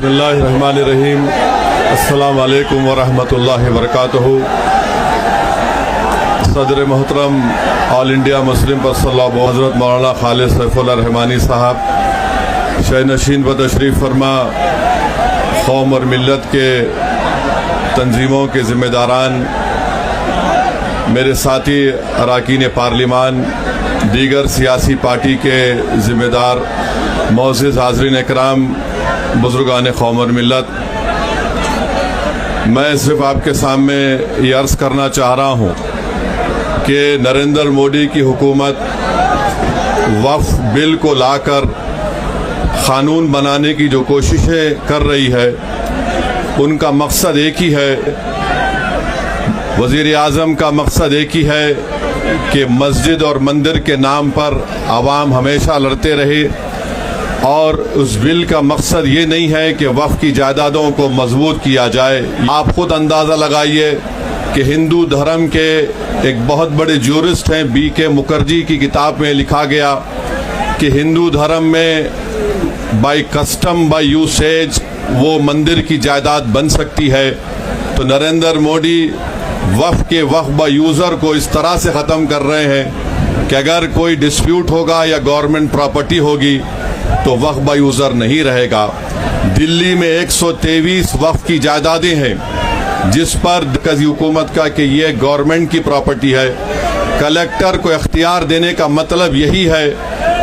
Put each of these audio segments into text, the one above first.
बिस्मिल्लाहिर्रहमानिर्रहीम। अस्सलाम वालेकुम वरहमतुल्लाहि वबरकातुहू। सदर मोहतरम ऑल इंडिया मुस्लिम पर्सनल हज़रत मौलाना खालिद सैफुल्लाह रहमानी साहब शहनशीन व तशरीफ़ फरमा, कौम और मिल्लत के तंजीमों के ज़िम्मेदारान, मेरे साथी अरकान पार्लिमान, दीगर सियासी पार्टी के ज़िम्मेदार, मोअज़्ज़िज़ हाज़रीन इकराम, बुज़ुर्गान कौम और मिल्लत, मैं सिर्फ आपके सामने ये अर्ज़ करना चाह रहा हूँ कि नरेंद्र मोदी की हुकूमत वक्फ बिल को लाकर क़ानून बनाने की जो कोशिशें कर रही है, उनका मकसद एक ही है, वज़ीर आज़म का मकसद एक ही है कि मस्जिद और मंदिर के नाम पर आवाम हमेशा लड़ते रहे। और उस बिल का मकसद ये नहीं है कि वक्फ की जायदादों को मजबूत किया जाए। आप खुद अंदाज़ा लगाइए कि हिंदू धर्म के एक बहुत बड़े ज्यूरिस्ट हैं, B.K. मुखर्जी की किताब में लिखा गया कि हिंदू धर्म में बाय कस्टम बाय यूसेज वो मंदिर की जायदाद बन सकती है। तो नरेंद्र मोदी वक्फ के वक्फ बाय यूज़र को इस तरह से ख़त्म कर रहे हैं कि अगर कोई डिस्प्यूट होगा या गवर्नमेंट प्रॉपर्टी होगी तो वक्फ बाय यूज़र नहीं रहेगा। दिल्ली में 123 वक्फ की जायदादें हैं जिस पर मरकज़ी हुकूमत का कि ये गवर्नमेंट की प्रॉपर्टी है। कलेक्टर को इख्तियार देने का मतलब यही है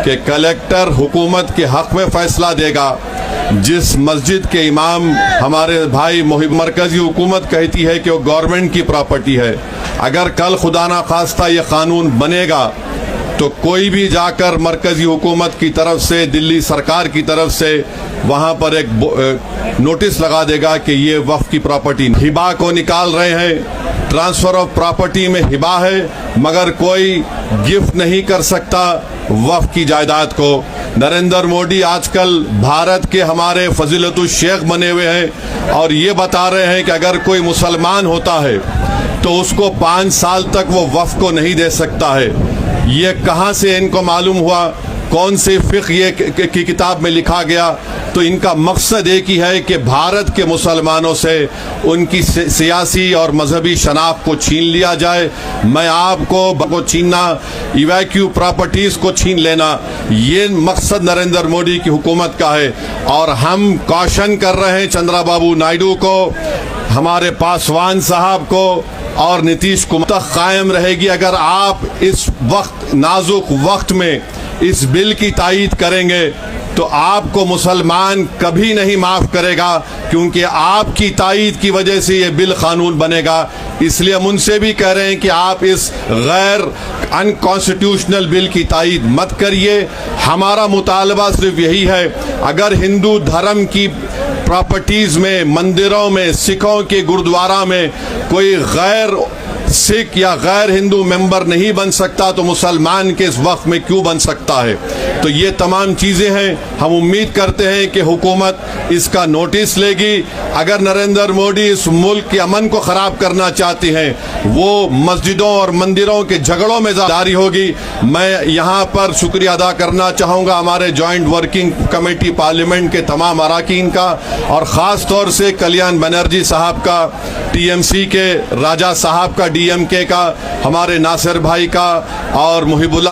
कि कलेक्टर हुकूमत के हक़ में फ़ैसला देगा। जिस मस्जिद के इमाम हमारे भाई मरकज़ी हुकूमत कहती है कि वो गवर्नमेंट की प्रॉपर्टी है, अगर कल खुदा ना खास्ता ये क़ानून बनेगा तो कोई भी जाकर मरकज़ी हुकूमत की तरफ से, दिल्ली सरकार की तरफ से वहाँ पर एक नोटिस लगा देगा कि ये वक्फ की प्रॉपर्टी, हिबा को निकाल रहे हैं। ट्रांसफ़र ऑफ प्रॉपर्टी में हिबा है मगर कोई गिफ्ट नहीं कर सकता वक्फ की जायदाद को। नरेंद्र मोदी आजकल भारत के हमारे फजीलतुल शेख बने हुए हैं और ये बता रहे हैं कि अगर कोई मुसलमान होता है तो उसको 5 साल तक वो वक्फ को नहीं दे सकता है। ये कहाँ से इनको मालूम हुआ, कौन से फ़िक़्ह ये की किताब में लिखा गया? तो इनका मकसद एक ही है कि भारत के मुसलमानों से उनकी सियासी और मजहबी शनाख्त को छीन लिया जाए। मैं आपको छीनना, इवैक्यू प्रॉपर्टीज़ को छीन लेना, ये मकसद नरेंद्र मोदी की हुकूमत का है। और हम कॉशन कर रहे हैं चंद्रबाबू नायडू को, हमारे पासवान साहब को और नीतीश कुमार तक कायम रहेगी अगर आप इस वक्त नाजुक वक्त में इस बिल की तायीद करेंगे तो आपको मुसलमान कभी नहीं माफ़ करेगा, क्योंकि आपकी तायीद की वजह से ये बिल कानून बनेगा। इसलिए हम उनसे भी कह रहे हैं कि आप इस गैर अनकॉन्स्टिट्यूशनल बिल की तायीद मत करिए। हमारा मुतालबा सिर्फ यही है, अगर हिंदू धर्म की प्रॉपर्टीज़ में, मंदिरों में, सिखों के गुरुद्वारा में कोई गैर सिख या गैर हिंदू मेंबर नहीं बन सकता तो मुसलमान के इस वक्त में क्यों बन सकता है? तो ये तमाम चीज़ें हैं। हम उम्मीद करते हैं कि हुकूमत इसका नोटिस लेगी। अगर नरेंद्र मोदी इस मुल्क के अमन को ख़राब करना चाहते हैं, वो मस्जिदों और मंदिरों के झगड़ों में जारी होगी। मैं यहाँ पर शुक्रिया अदा करना चाहूँगा हमारे जॉइंट वर्किंग कमेटी पार्लियामेंट के तमाम अरकान का, और ख़ास तौर से कल्याण बनर्जी साहब का, TMC के राजा साहब का, DMK का, हमारे नासिर भाई का और मुहिबुल्लाह